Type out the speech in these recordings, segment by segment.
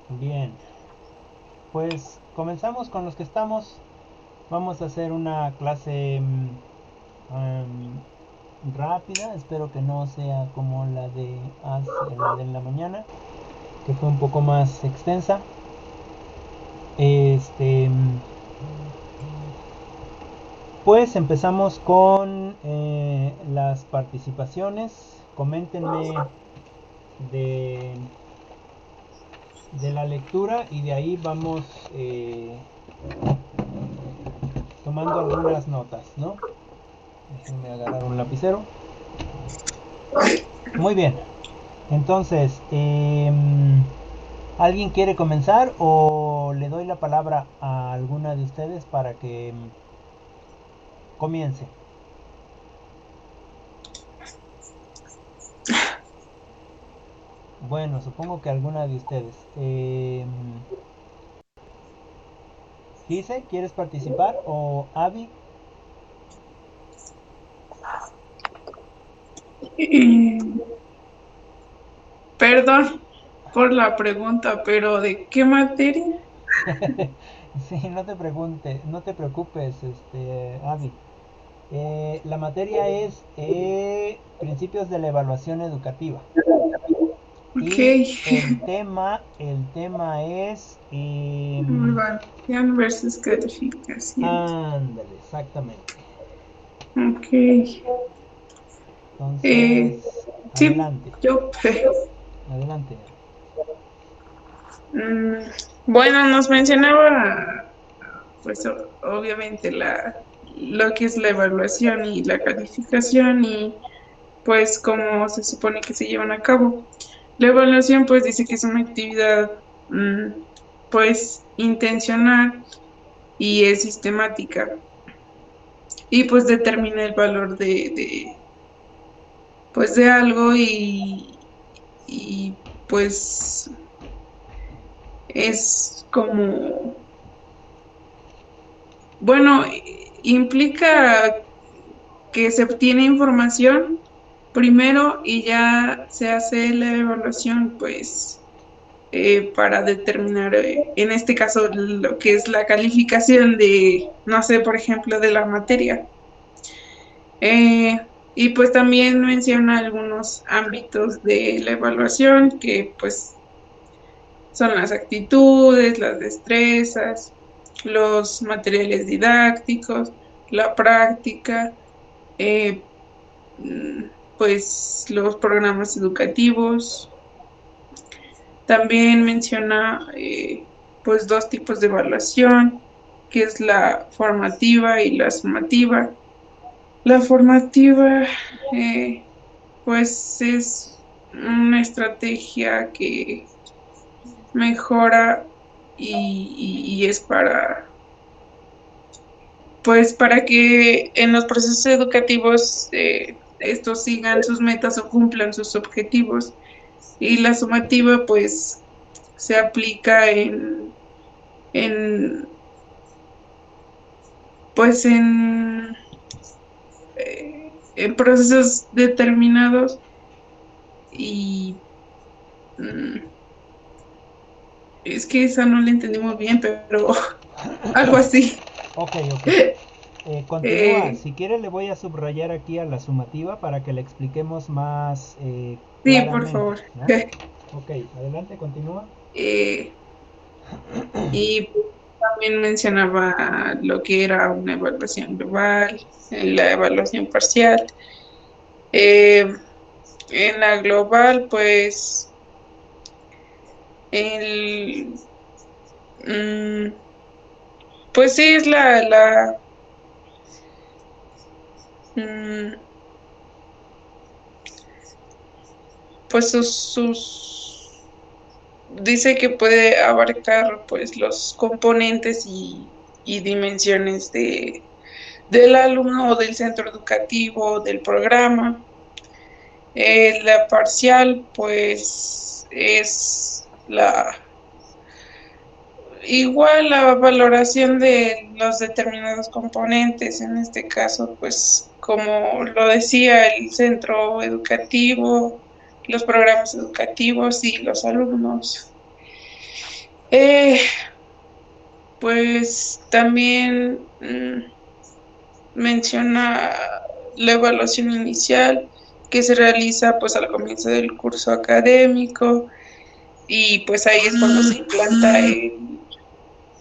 Bien, pues comenzamos con los que estamos. Vamos a hacer una clase rápida. Espero que no sea como la de la mañana, que fue un poco más extensa. Este, pues empezamos con las participaciones. Coméntenme de, de la lectura y de ahí vamos tomando algunas notas, ¿no? Déjenme agarrar un lapicero. Muy bien. Entonces, ¿alguien quiere comenzar o le doy la palabra a alguna de ustedes para que comience? Bueno, supongo que alguna de ustedes. Gise, ¿quieres participar? ¿O Abby? Eh, Perdón por la pregunta, pero ¿de qué materia? Sí, no te preocupes, Abby. La materia es principios de la evaluación educativa. Ok, Y el tema es... evaluación versus calificación. ándale, exactamente. Ok, Entonces, eh, sí, adelante, yo. adelante. Mm, bueno, nos mencionaba, pues obviamente lo que es la evaluación y la calificación y pues cómo se supone que se llevan a cabo. La evaluación pues dice que es una actividad pues intencional y es sistemática y pues determina el valor pues de algo y pues es como, bueno, implica que se obtiene información primero y ya se hace la evaluación pues para determinar, en este caso, lo que es la calificación de, no sé, por ejemplo, de la materia. Eh, y pues también menciona algunos ámbitos de la evaluación que pues son las actitudes, las destrezas, los materiales didácticos, la práctica, eh, mm, pues los programas educativos. También menciona pues dos tipos de evaluación, que es la formativa y la sumativa. La formativa pues es una estrategia que mejora y es pues para que en los procesos educativos estos sigan sus metas o cumplan sus objetivos. Y la sumativa pues se aplica en, pues en procesos determinados y mm, es que esa no la entendí muy bien, pero algo así. Ok, ok. Continúa. Eh, Si quiere le voy a subrayar aquí a la sumativa para que la expliquemos más sí, por claramente, favor. ¿no? Ok, adelante, continúa. Eh, y también mencionaba lo que era una evaluación global, la evaluación parcial. Eh, en la global, pues, el, mm, pues sí, es mm, pues dice que puede abarcar pues los componentes y dimensiones del alumno o del centro educativo, del programa. La parcial pues es igual la valoración de los determinados componentes, en este caso pues como lo decía el centro educativo, los programas educativos y los alumnos. Eh, pues también menciona la evaluación inicial que se realiza pues al comienzo del curso académico y pues ahí es cuando se implanta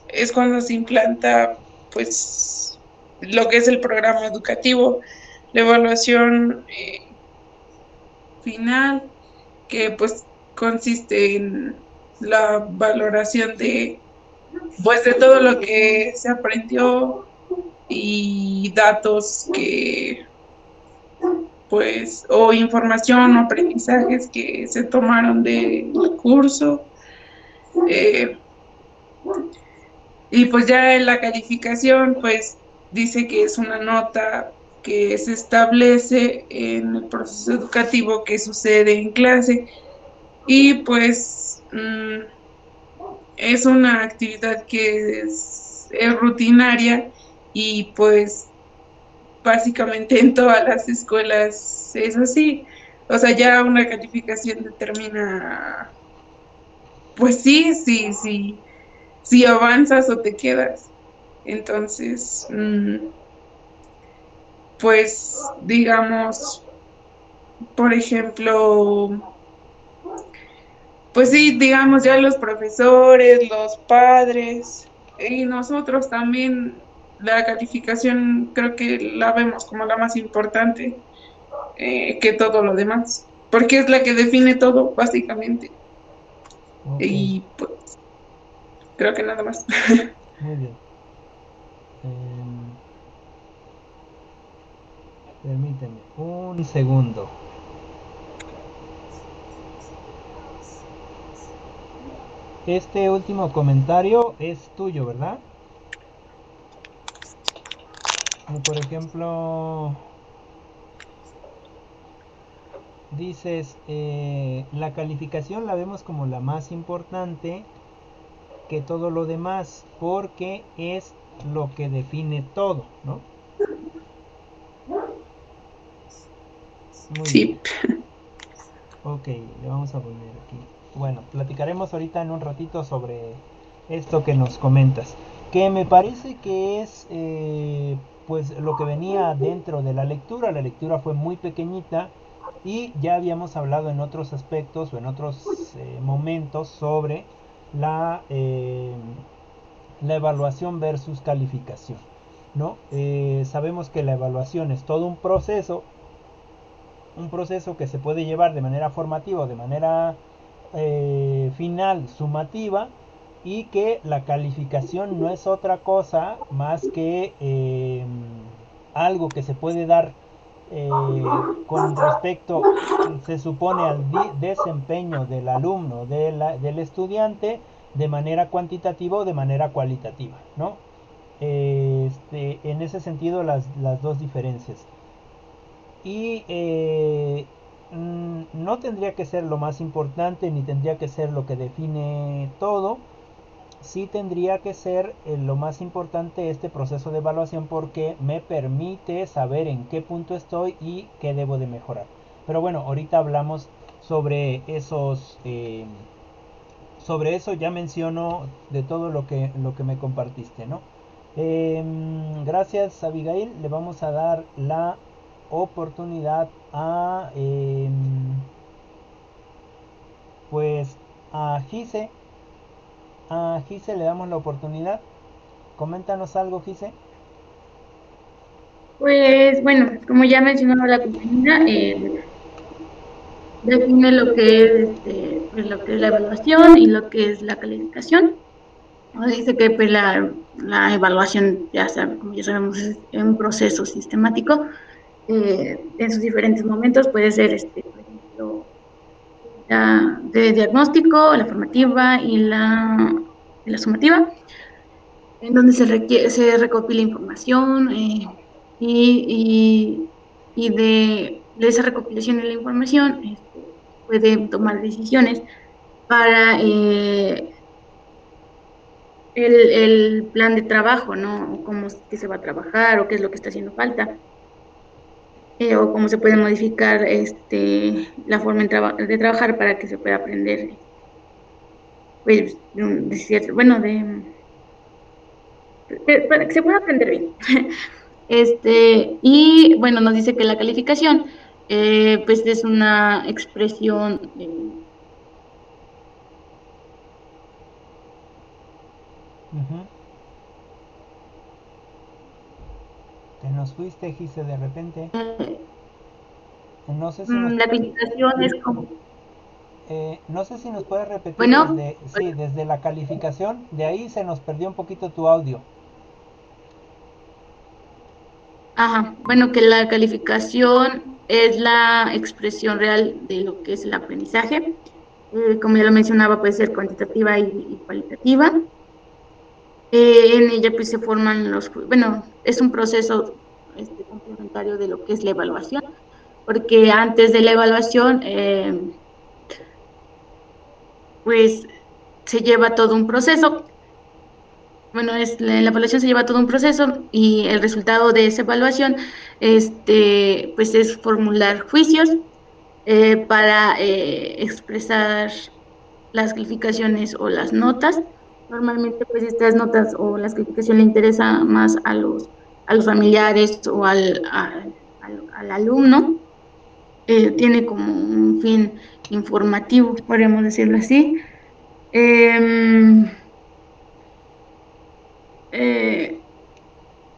es cuando se implanta pues lo que es el programa educativo, la evaluación final que pues consiste en la valoración de pues de todo lo que se aprendió y datos que pues o información o aprendizajes que se tomaron del curso. eh, y pues ya en la calificación pues dice que es una nota que se establece en el proceso educativo que sucede en clase y pues es una actividad que es rutinaria y pues básicamente en todas las escuelas es así. O sea, ya una calificación determina, pues sí, sí, sí, si avanzas o te quedas. Entonces, pues digamos, por ejemplo, pues sí, digamos ya los profesores, los padres y nosotros también, la calificación creo que la vemos como la más importante que todo lo demás, porque es la que define todo, básicamente. Ok, Y pues creo que nada más. muy bien. Em, Permíteme un segundo. Este último comentario es tuyo, ¿verdad? Por ejemplo, dices, la calificación la vemos como la más importante que todo lo demás, porque es lo que define todo, ¿no? Muy bien. Sí, Ok, le vamos a poner aquí. Bueno, platicaremos ahorita en un ratito sobre esto que nos comentas. Que me parece que es pues lo que venía dentro de la lectura. La lectura fue muy pequeñita y ya habíamos hablado en otros aspectos o en otros momentos sobre la, la evaluación versus calificación, ¿no? Sabemos que la evaluación es todo un proceso que se puede llevar de manera formativa o de manera final sumativa, y que la calificación no es otra cosa más que algo que se puede dar con respecto, se supone, al desempeño del alumno, del estudiante, de manera cuantitativa o de manera cualitativa, ¿no? En ese sentido, las dos diferencias. Y no tendría que ser lo más importante ni tendría que ser lo que define todo. Sí tendría que ser lo más importante este proceso de evaluación, porque me permite saber en qué punto estoy y qué debo de mejorar. Pero bueno, ahorita hablamos sobre esos sobre eso. Ya menciono de todo lo que me compartiste, ¿no? Gracias, Abigail. Le vamos a dar la oportunidad pues a Gise. A Gise le damos la oportunidad. Coméntanos algo, Gise. Pues bueno, como ya mencionó la compañera, define lo que es pues, lo que es la evaluación y lo que es la calificación. Nos dice que pues, la evaluación, como ya sabemos, es un proceso sistemático en sus diferentes momentos. Puede ser, por ejemplo, la de diagnóstico, la formativa y la sumativa, en donde se recopila información y, de esa recopilación de la información puede tomar decisiones para el plan de trabajo, ¿no? O cómo es que se va a trabajar o qué es lo que está haciendo falta. O cómo se puede modificar la forma de trabajar para que se pueda aprender pues, bueno, para que se pueda aprender bien. Y bueno, nos dice que la calificación, pues es una expresión, Ujú. Te nos fuiste, Gise, de repente. No sé si nos, la calificación es como, no sé si nos puedes repetir bueno, desde, sí, desde la calificación. De ahí se nos perdió un poquito tu audio. ajá, bueno, que la calificación es la expresión real de lo que es el aprendizaje. Como ya lo mencionaba, puede ser cuantitativa y cualitativa. En ella pues se forman bueno, es un proceso complementario de lo que es la evaluación, porque antes de la evaluación, pues se lleva todo un proceso. Bueno, la evaluación se lleva todo un proceso y el resultado de esa evaluación, pues es formular juicios para expresar las calificaciones o las notas. Normalmente, pues estas notas o las calificaciones le interesa más a los familiares o al alumno. Tiene como un fin informativo, podríamos decirlo así. Em, eh,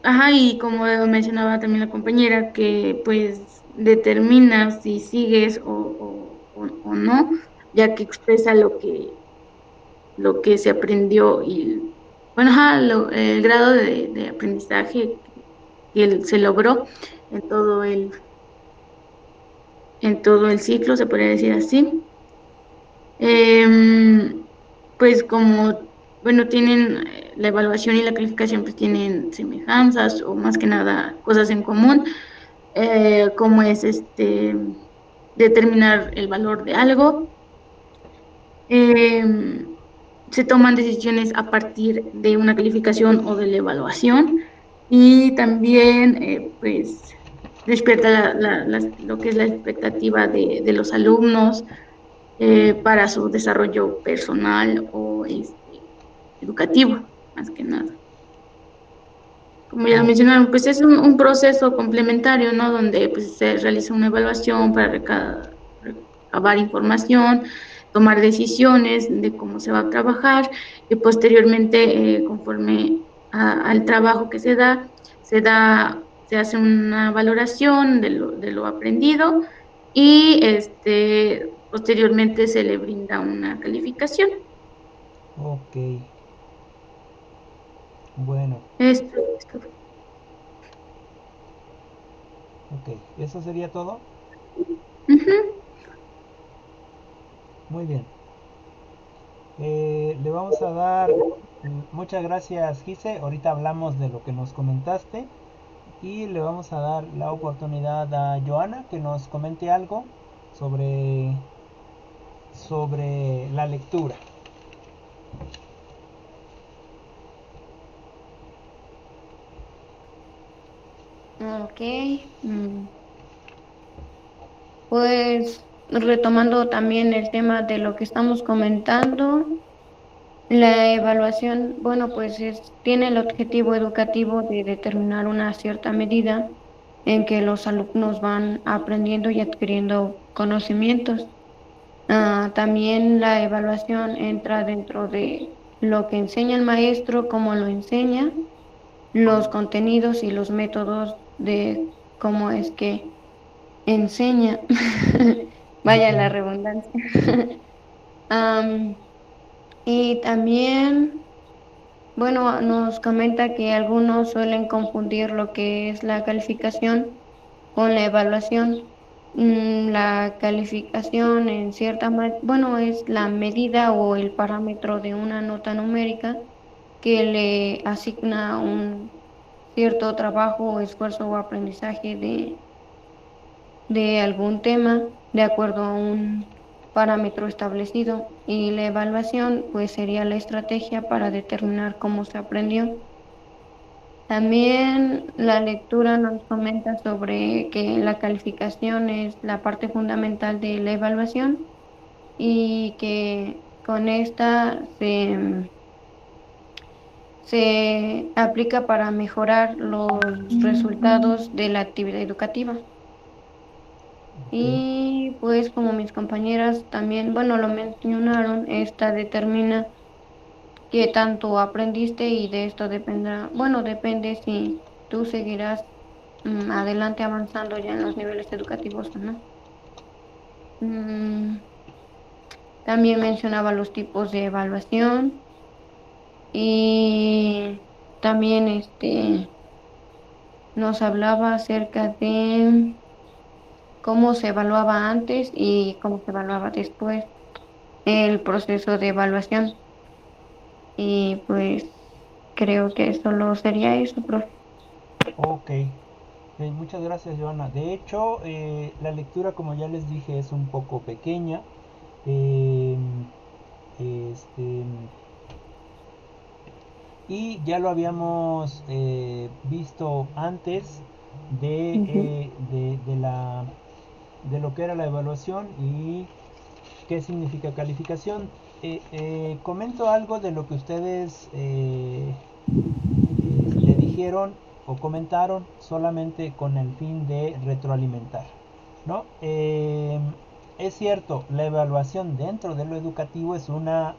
Ajá, y como mencionaba también la compañera, que pues determina si sigues o no, ya que expresa lo que se aprendió y, bueno, ajá, el grado de aprendizaje que se logró en en todo el ciclo, se podría decir así. Em, pues como, bueno, tienen la evaluación y la calificación, pues tienen semejanzas o más que nada cosas en común, como es determinar el valor de algo. Em, Se toman decisiones a partir de una calificación o de la evaluación y también, pues, despierta lo que es la expectativa de los alumnos para su desarrollo personal o educativo, más que nada. Como ya lo Oh, mencionaron, pues es un proceso complementario, ¿no? Donde pues, se realiza una evaluación para recabar información, tomar decisiones de cómo se va a trabajar y posteriormente, conforme al trabajo que se hace una valoración de lo aprendido y posteriormente se le brinda una calificación. ok, bueno, Esto. ok. ¿Eso sería todo? Ujú. Muy bien. Le vamos a dar muchas gracias, Gise. Ahorita hablamos de lo que nos comentaste y le vamos a dar la oportunidad a Joana que nos comente algo sobre, sobre la lectura. Ok, mm, pues retomando también el tema de lo que estamos comentando, la evaluación, bueno, pues tiene el objetivo educativo de determinar una cierta medida en que los alumnos van aprendiendo y adquiriendo conocimientos. También la evaluación entra dentro de lo que enseña el maestro, cómo lo enseña, los contenidos y los métodos de cómo es que enseña, vaya la Ok. redundancia. Am, y también, bueno, nos comenta que algunos suelen confundir lo que es la calificación con la evaluación. La calificación en bueno, es la medida o el parámetro de una nota numérica que le asigna un cierto trabajo o esfuerzo o aprendizaje de algún tema de acuerdo a un parámetro establecido y la evaluación pues sería la estrategia para determinar cómo se aprendió. También la lectura nos comenta sobre que la calificación es la parte fundamental de la evaluación y que con esta se aplica para mejorar los resultados de la actividad educativa. Y pues como mis compañeras también, bueno, lo mencionaron, esta determina qué tanto aprendiste y de esto dependerá, bueno, depende si tú seguirás adelante avanzando ya en los niveles educativos o no. Mm, También mencionaba los tipos de evaluación y también nos hablaba acerca de cómo se evaluaba antes y cómo se evaluaba después el proceso de evaluación. Y pues creo que solo sería eso, profe. Ok, muchas gracias, Joana. De hecho, la lectura, como ya les dije, es un poco pequeña. Eh, este, y ya lo habíamos visto antes Ujú. de lo que era la evaluación y qué significa calificación. Comento algo de lo que ustedes dijeron o comentaron solamente con el fin de retroalimentar, ¿no? Es cierto, la evaluación dentro de lo educativo es una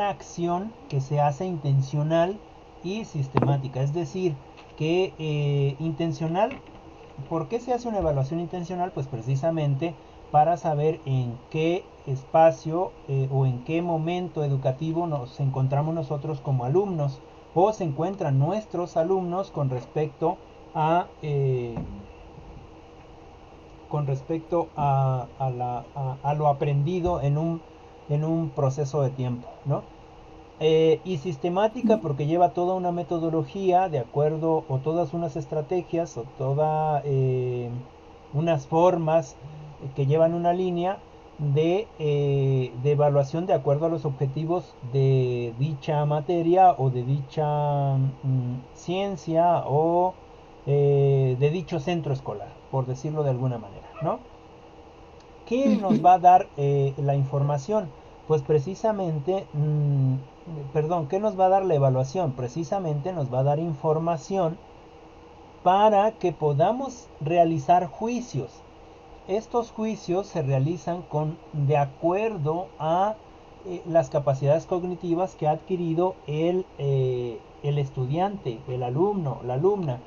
acción que se hace intencional y sistemática. Es decir, que intencional, ¿por qué se hace una evaluación intencional? Pues precisamente para saber en qué espacio o en qué momento educativo nos encontramos nosotros como alumnos o se encuentran nuestros alumnos con respecto a lo aprendido en un proceso de tiempo, ¿no? Y sistemática porque lleva toda una metodología de acuerdo o todas unas estrategias o todas unas formas que llevan una línea de evaluación de acuerdo a los objetivos de dicha materia o de dicha ciencia o de dicho centro escolar, por decirlo de alguna manera, ¿no? ¿Qué nos Ujú. va a dar la información? Pues precisamente, perdón, ¿qué nos va a dar la evaluación? Precisamente nos va a dar información para que podamos realizar juicios. Estos juicios se realizan de acuerdo a las capacidades cognitivas que ha adquirido el estudiante, el alumno, la alumna.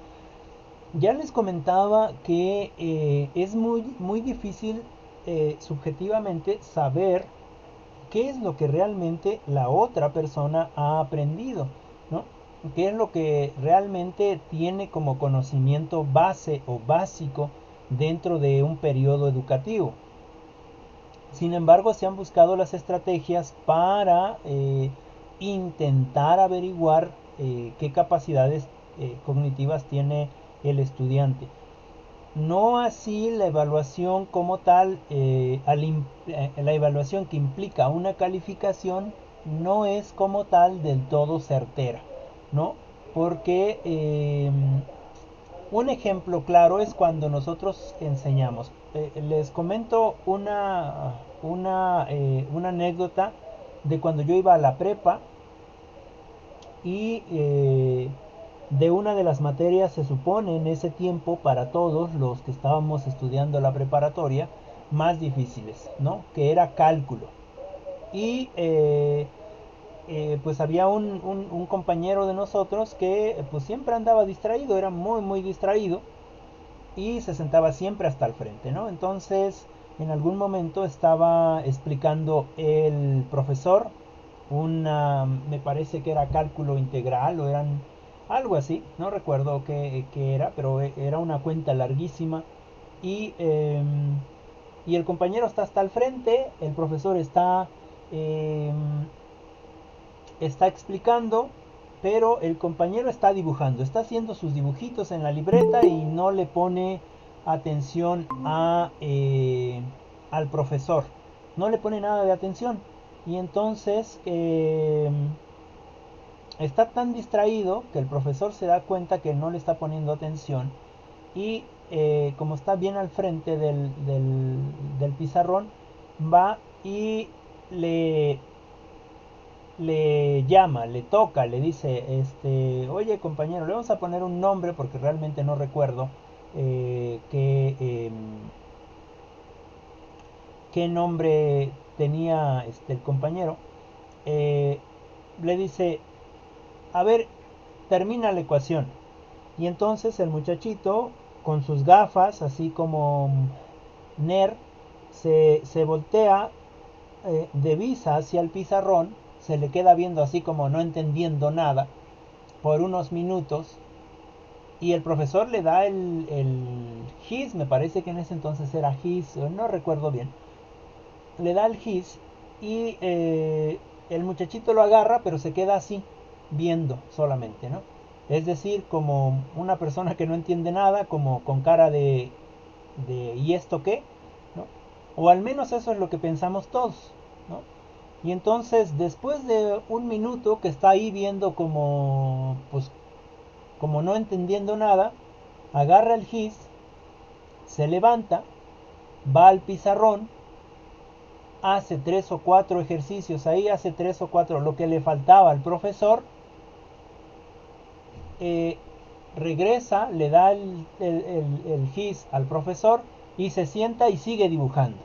Ya les comentaba que es muy difícil subjetivamente saber qué es lo que realmente la otra persona ha aprendido, ¿no? ¿Qué es lo que realmente tiene como conocimiento base o básico dentro de un periodo educativo? Sin embargo, se han buscado las estrategias para intentar averiguar qué capacidades cognitivas tiene el estudiante. No así la evaluación como tal, la evaluación que implica una calificación no es como tal del todo certera, ¿no? Porque un ejemplo claro es cuando nosotros enseñamos. Les comento una anécdota de cuando yo iba a la prepa y de una de las materias se supone en ese tiempo para todos los que estábamos estudiando la preparatoria más difíciles, ¿no? Que era cálculo. Y pues había un compañero de nosotros que pues siempre andaba distraído, era muy distraído y se sentaba siempre hasta el frente, ¿no? Entonces, en algún momento estaba explicando el profesor me parece que era cálculo integral o eran algo así, no recuerdo qué era, pero era una cuenta larguísima y el compañero está hasta el frente, el profesor eh, está explicando, pero el compañero está dibujando, está haciendo sus dibujitos en la libreta y no le pone atención al profesor, no le pone nada de atención. Y entonces está tan distraído que el profesor se da cuenta que no le está poniendo atención y como está bien al frente del pizarrón, va y le, le llama, le toca, le dice, oye compañero, le vamos a poner un nombre porque realmente no recuerdo qué nombre tenía el compañero. Le dice, a ver, termina la ecuación. Y entonces el muchachito, con sus gafas, así como nerd, se voltea, divisa hacia el pizarrón, se le queda viendo así como no entendiendo nada por unos minutos, y el profesor le da el GIS, me parece que en ese entonces era GIS, no recuerdo bien, le da el GIS y el muchachito lo agarra, pero se queda así, viendo solamente, ¿no? Es decir, como una persona que no entiende nada, como con cara de ¿y esto qué? ¿No? O al menos eso es lo que pensamos todos, ¿no? Y entonces después de un minuto que está ahí viendo como, pues, como no entendiendo nada, agarra el GIS, se levanta, va al pizarrón, hace 3 o 4 ejercicios ahí, hace 3 o 4 lo que le faltaba al profesor, eh, regresa, le da el GIS al profesor y se sienta y sigue dibujando,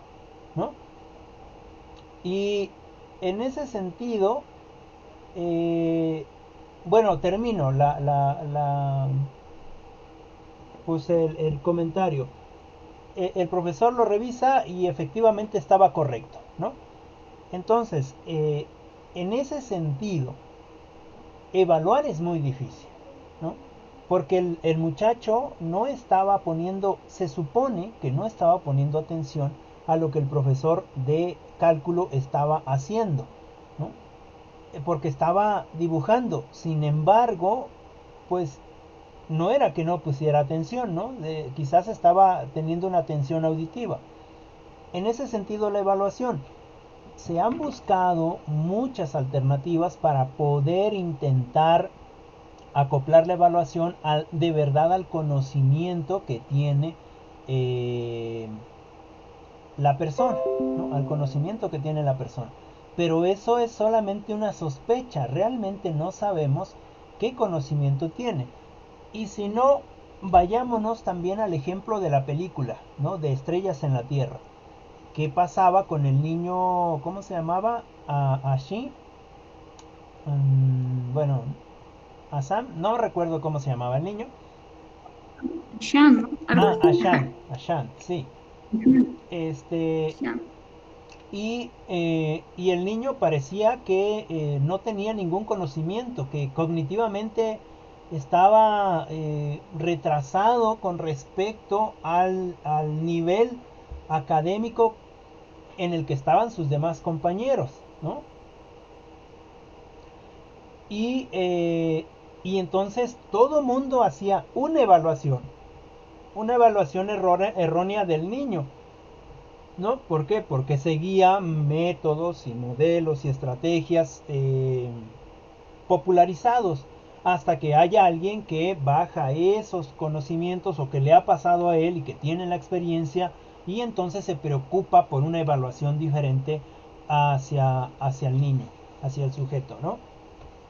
¿no? Y en ese sentido, bueno, termino pues el comentario. El profesor lo revisa y efectivamente estaba correcto, ¿no? Entonces, en ese sentido, evaluar es muy difícil, ¿no? Porque el muchacho no estaba poniendo, se supone que no estaba poniendo atención a lo que el profesor de cálculo estaba haciendo, ¿no? Porque estaba dibujando. Sin embargo, pues no era que no pusiera atención, ¿no? Quizás estaba teniendo una atención auditiva. En ese sentido, la evaluación. Se han buscado muchas alternativas para poder intentar acoplar la evaluación de verdad al conocimiento que tiene la persona, ¿no? Al conocimiento que tiene la persona. Pero eso es solamente una sospecha, realmente no sabemos qué conocimiento tiene. Y si no, vayámonos también al ejemplo de la película, ¿no? De Estrellas en la Tierra. ¿Qué pasaba con el niño, cómo se llamaba? Ashi. Bueno, Asam, no recuerdo cómo se llamaba el niño. Shan, ¿no? Algo Ah, así. Ajá. Ashan, sí. Ujú. Este, Shan. y el niño parecía que no tenía ningún conocimiento, que cognitivamente estaba retrasado con respecto al nivel académico en el que estaban sus demás compañeros, ¿no? Y, eh, y entonces todo mundo hacía una evaluación errónea del niño, ¿no? ¿Por qué? Porque seguía métodos y modelos y estrategias popularizados hasta que haya alguien que baja esos conocimientos o que le ha pasado a él y que tiene la experiencia y entonces se preocupa por una evaluación diferente hacia el niño, hacia el sujeto, ¿no?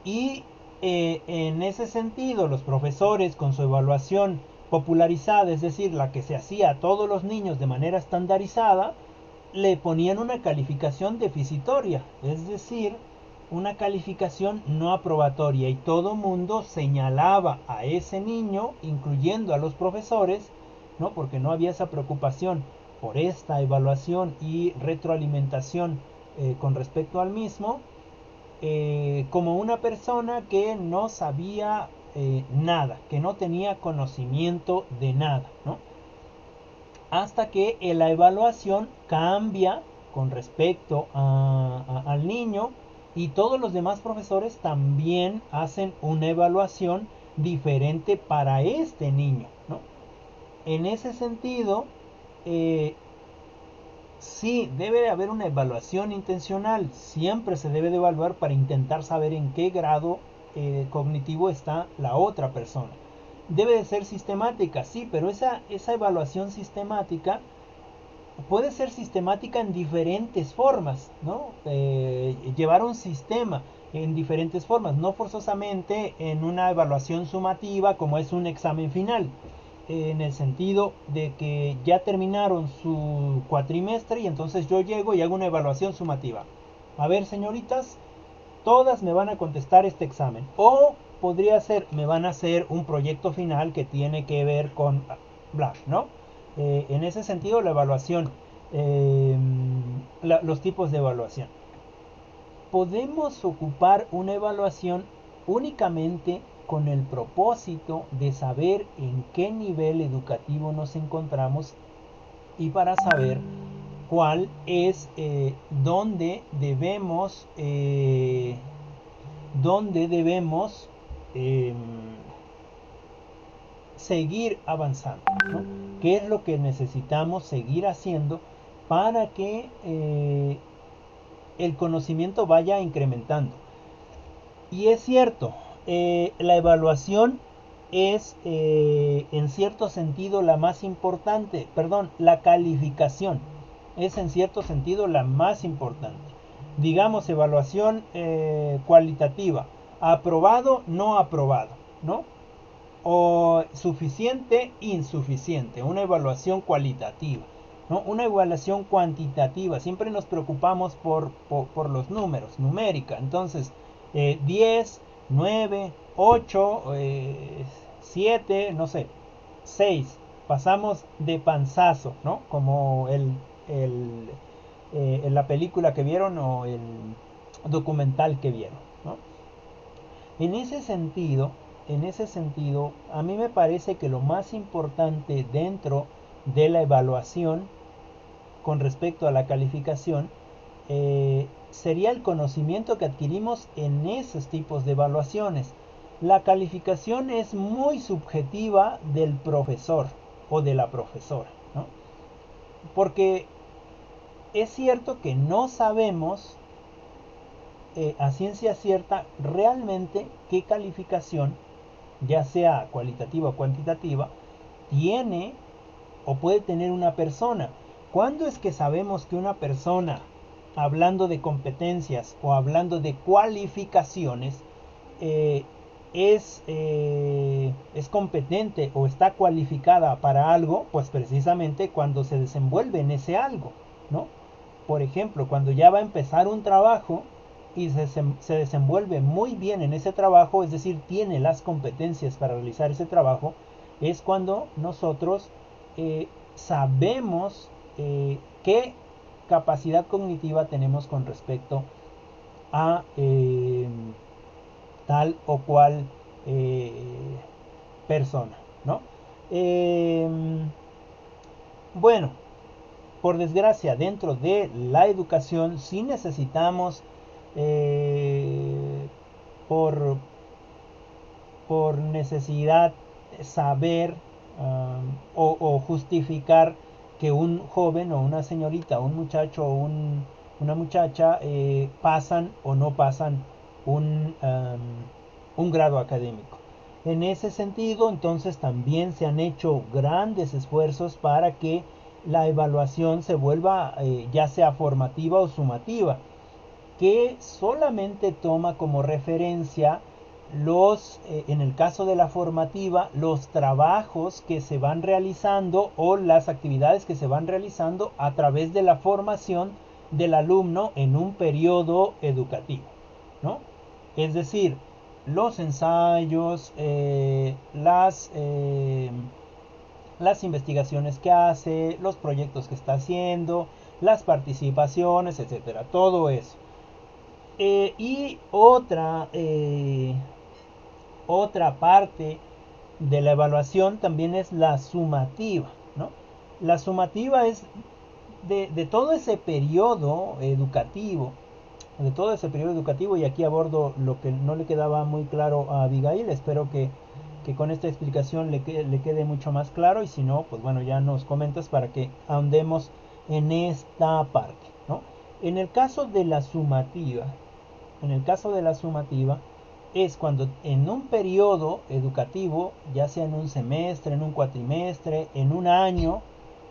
Y en ese sentido, los profesores con su evaluación popularizada, es decir, la que se hacía a todos los niños de manera estandarizada, le ponían una calificación deficitoria, es decir, una calificación no aprobatoria, y todo mundo señalaba a ese niño, incluyendo a los profesores, ¿no? Porque no había esa preocupación por esta evaluación y retroalimentación con respecto al mismo, como una persona que no sabía nada, que no tenía conocimiento de nada, ¿no? Hasta que la evaluación cambia con respecto al niño y todos los demás profesores también hacen una evaluación diferente para este niño, ¿no? En ese sentido, eh, sí, debe de haber una evaluación intencional. Siempre se debe de evaluar para intentar saber en qué grado cognitivo está la otra persona. Debe de ser sistemática, sí, pero esa evaluación sistemática puede ser sistemática en diferentes formas, ¿no? Llevar un sistema en diferentes formas, no forzosamente en una evaluación sumativa como es un examen final, en el sentido de que ya terminaron su cuatrimestre y entonces yo llego y hago una evaluación sumativa. A ver, señoritas, todas me van a contestar este examen. O podría ser, me van a hacer un proyecto final que tiene que ver con bla, ¿no? En ese sentido, la evaluación, los tipos de evaluación. Podemos ocupar una evaluación únicamente con el propósito de saber en qué nivel educativo nos encontramos y para saber cuál es dónde debemos eh, seguir avanzando, ¿no? ¿Qué es lo que necesitamos seguir haciendo para que el conocimiento vaya incrementando? Y es cierto, la evaluación es en cierto sentido la más importante, perdón, la calificación es en cierto sentido la más importante. Digamos evaluación cualitativa, aprobado, no aprobado, ¿no? O suficiente, insuficiente, una evaluación cualitativa, ¿no? Una evaluación cuantitativa, siempre nos preocupamos por los números, numérica, entonces 10, 9, 8, 7, no sé, 6, pasamos de panzazo, ¿no? Como la película que vieron o el documental que vieron, ¿no? En ese sentido, a mí me parece que lo más importante dentro de la evaluación con respecto a la calificación sería el conocimiento que adquirimos en esos tipos de evaluaciones. La calificación es muy subjetiva del profesor o de la profesora, ¿no? Porque es cierto que no sabemos a ciencia cierta realmente qué calificación, ya sea cualitativa o cuantitativa, tiene o puede tener una persona. ¿Cuándo es que sabemos que una persona, hablando de competencias o hablando de cualificaciones, es competente o está cualificada para algo? Pues precisamente cuando se desenvuelve en ese algo, ¿no? Por ejemplo, cuando ya va a empezar un trabajo y se desenvuelve muy bien en ese trabajo, es decir, tiene las competencias para realizar ese trabajo, es cuando nosotros sabemos qué capacidad cognitiva tenemos con respecto a tal o cual persona, ¿no? Bueno, por desgracia, dentro de la educación sí necesitamos por, por necesidad saber o justificar que un joven o una señorita, un muchacho o una muchacha pasan o no pasan un grado académico. En ese sentido, entonces también se han hecho grandes esfuerzos para que la evaluación se vuelva ya sea formativa o sumativa, que solamente toma como referencia en el caso de la formativa, los trabajos que se van realizando o las actividades que se van realizando a través de la formación del alumno en un periodo educativo, ¿no? Es decir, los ensayos, las investigaciones que hace, los proyectos que está haciendo, las participaciones, etcétera, todo eso. Y otra parte de la evaluación también es la sumativa, ¿no? La sumativa es de todo ese periodo educativo, y aquí abordo lo que no le quedaba muy claro a Abigail. Espero que con esta explicación le quede mucho más claro, y si no, pues bueno, ya nos comentas para que ahondemos en esta parte, ¿no? En el caso de la sumativa, es cuando en un periodo educativo, ya sea en un semestre, en un cuatrimestre, en un año,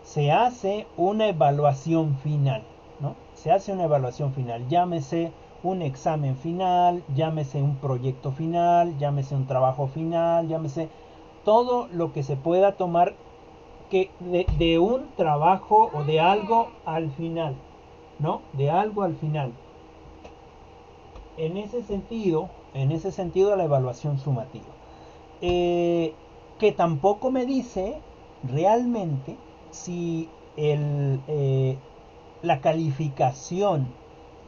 se hace una evaluación final, ¿no? Se hace una evaluación final, llámese un examen final, llámese un proyecto final, llámese un trabajo final, llámese todo lo que se pueda tomar que de un trabajo o de algo al final, ¿no? De algo al final. En ese sentido la evaluación sumativa. Que tampoco me dice realmente si la calificación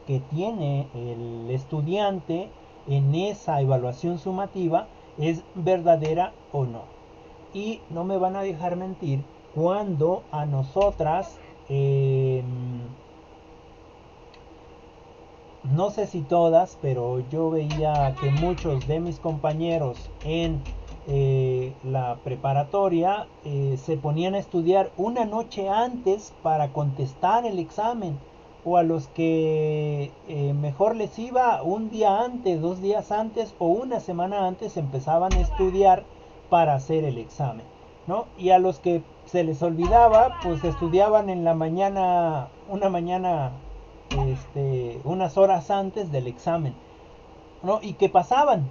que tiene el estudiante en esa evaluación sumativa es verdadera o no. Y no me van a dejar mentir cuando a nosotras, no sé si todas, pero yo veía que muchos de mis compañeros en la preparatoria se ponían a estudiar una noche antes para contestar el examen, o a los que mejor les iba un día antes, 2 días antes o una semana antes empezaban a estudiar para hacer el examen, ¿no? Y a los que se les olvidaba, pues estudiaban en la mañana, una mañana, unas horas antes del examen, ¿no? Y que pasaban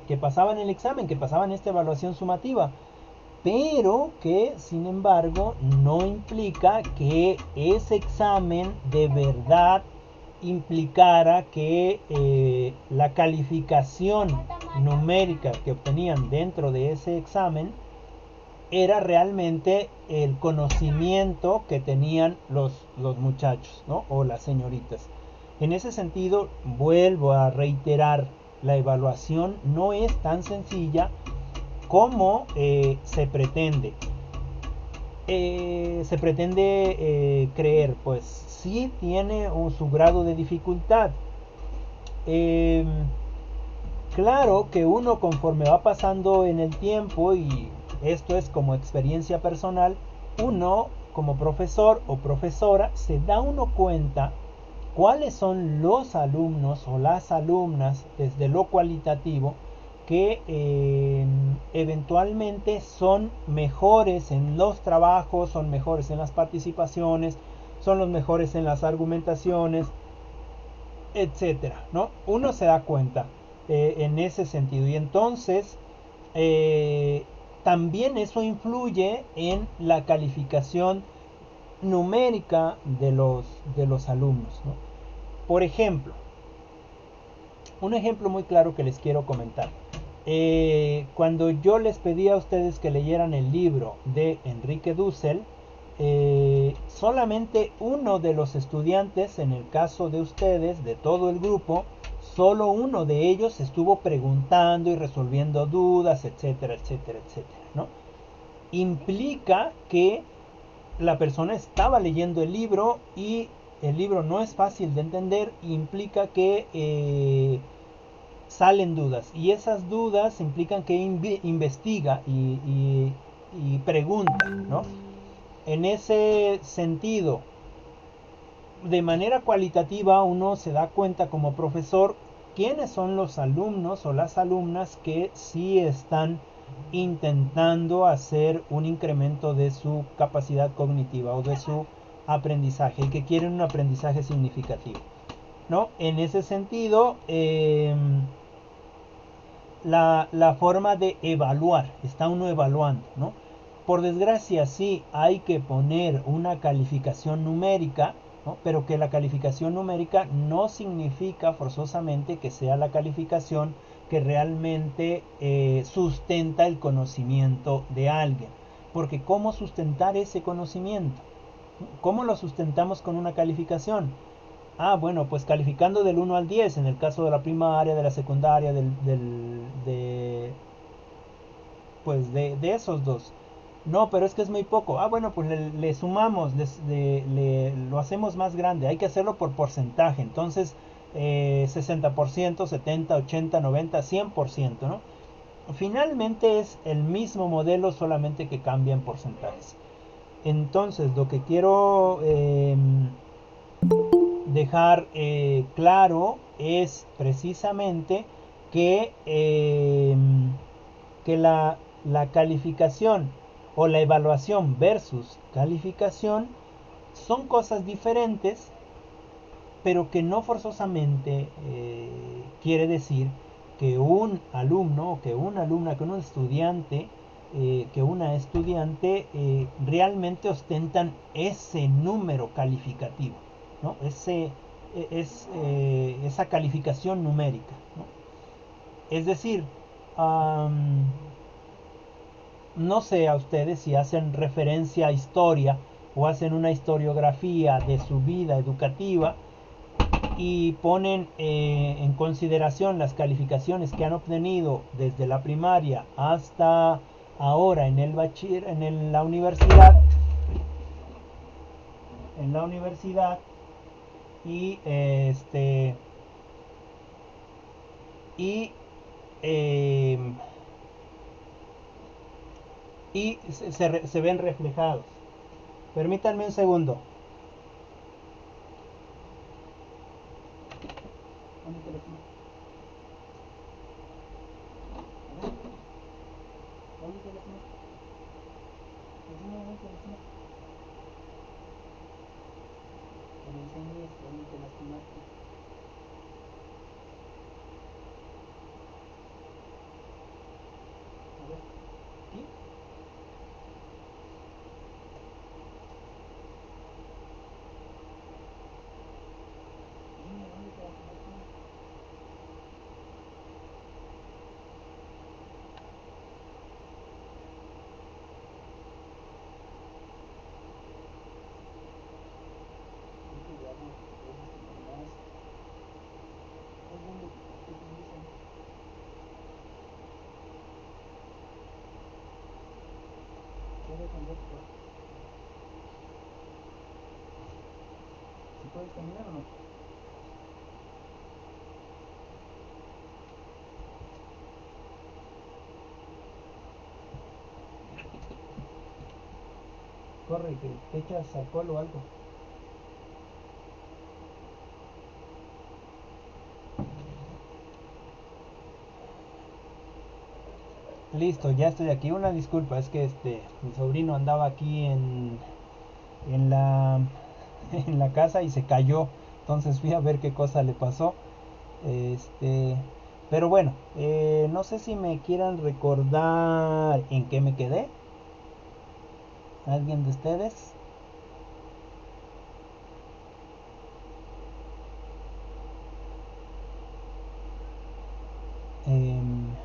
el examen, que pasaban esta evaluación sumativa, pero que sin embargo no implica que ese examen de verdad implicara que la calificación numérica que obtenían dentro de ese examen era realmente el conocimiento que tenían los muchachos, ¿no? O las señoritas. En ese sentido, vuelvo a reiterar, la evaluación no es tan sencilla como se pretende. Creer, pues sí tiene su grado de dificultad. Claro que uno, conforme va pasando en el tiempo, y esto es como experiencia personal, uno como profesor o profesora se da uno cuenta cuáles son los alumnos o las alumnas desde lo cualitativo que eventualmente son mejores en los trabajos, son mejores en las participaciones, son los mejores en las argumentaciones, etcétera, ¿no? Uno se da cuenta en ese sentido, y entonces también eso influye en la calificación numérica de los alumnos, ¿no? Por ejemplo, un ejemplo muy claro que les quiero comentar. Cuando yo les pedí a ustedes que leyeran el libro de Enrique Dussel, solamente uno de los estudiantes, en el caso de ustedes, de todo el grupo, solo uno de ellos estuvo preguntando y resolviendo dudas, etcétera, etcétera, etcétera, ¿no? Implica que la persona estaba leyendo el libro, y el libro no es fácil de entender, implica que salen dudas, y esas dudas implican que investiga y pregunta, ¿no? En ese sentido, de manera cualitativa, uno se da cuenta como profesor quiénes son los alumnos o las alumnas que sí están intentando hacer un incremento de su capacidad cognitiva o de su aprendizaje, y que quieren un aprendizaje significativo, ¿no? En ese sentido, la forma de evaluar, está uno evaluando, ¿no? Por desgracia sí hay que poner una calificación numérica, ¿no? Pero que la calificación numérica no significa forzosamente que sea la calificación que realmente sustenta el conocimiento de alguien. Porque ¿cómo sustentar ese conocimiento? ¿Cómo lo sustentamos con una calificación? Ah, bueno, pues calificando del 1 al 10, en el caso de la primaria, de la secundaria, de esos dos. No, pero es que es muy poco. Ah, bueno, pues le sumamos, lo hacemos más grande. Hay que hacerlo por porcentaje. Entonces, 60%, 70, 80, 90, 100%, ¿no? Finalmente es el mismo modelo, solamente que cambia en porcentajes. Entonces, lo que quiero dejar claro es precisamente que la calificación o la evaluación versus calificación son cosas diferentes, pero que no forzosamente quiere decir que un alumno, que una alumna, que un estudiante, que una estudiante realmente ostentan ese número calificativo, ¿no? Esa calificación numérica, ¿no? Es decir, no sé a ustedes si hacen referencia a historia o hacen una historiografía de su vida educativa y ponen en consideración las calificaciones que han obtenido desde la primaria hasta ahora en el bachiller, en la universidad, y y eh, y se ven reflejados. Permítanme un segundo. ¿Se puede caminar o no? Corre, que te echas alcohol o algo. Listo, ya estoy aquí. Una disculpa, es que mi sobrino andaba aquí en la en la casa y se cayó. Entonces fui a ver qué cosa le pasó. Pero bueno, no sé si me quieran recordar en qué me quedé. ¿Alguien de ustedes? Em,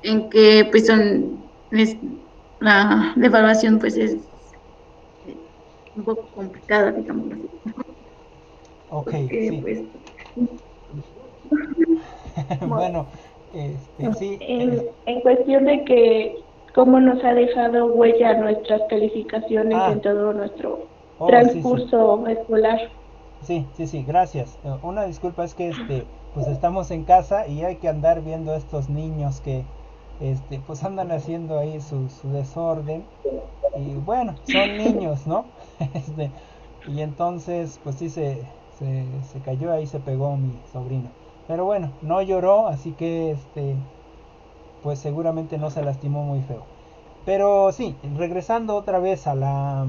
En que pues la evaluación pues es un poco complicada, digamos así, ok, porque sí. pues Bueno, sí. En cuestión de que cómo nos ha dejado huella nuestras calificaciones Ah, en todo nuestro oh, sí, sí. transcurso escolar. Sí, sí, sí, gracias. Una disculpa, es que pues estamos en casa y hay que andar viendo a estos niños que pues andan haciendo ahí su desorden. Y bueno, son niños, ¿no? Este, y entonces, pues sí, se cayó ahí, se pegó mi sobrino. Pero bueno, no lloró, así que pues seguramente no se lastimó muy feo. Pero sí, regresando otra vez a la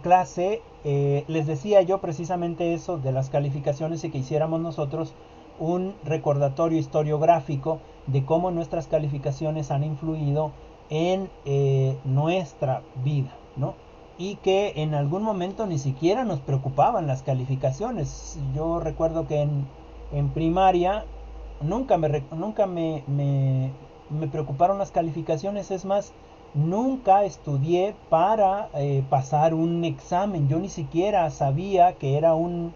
clase, les decía yo precisamente eso de las calificaciones y que hiciéramos nosotros un recordatorio historiográfico de cómo nuestras calificaciones han influido en nuestra vida, ¿no? Y que en algún momento ni siquiera nos preocupaban las calificaciones. Yo recuerdo que en primaria nunca me preocuparon las calificaciones, es más, nunca estudié para pasar un examen. Yo ni siquiera sabía que era un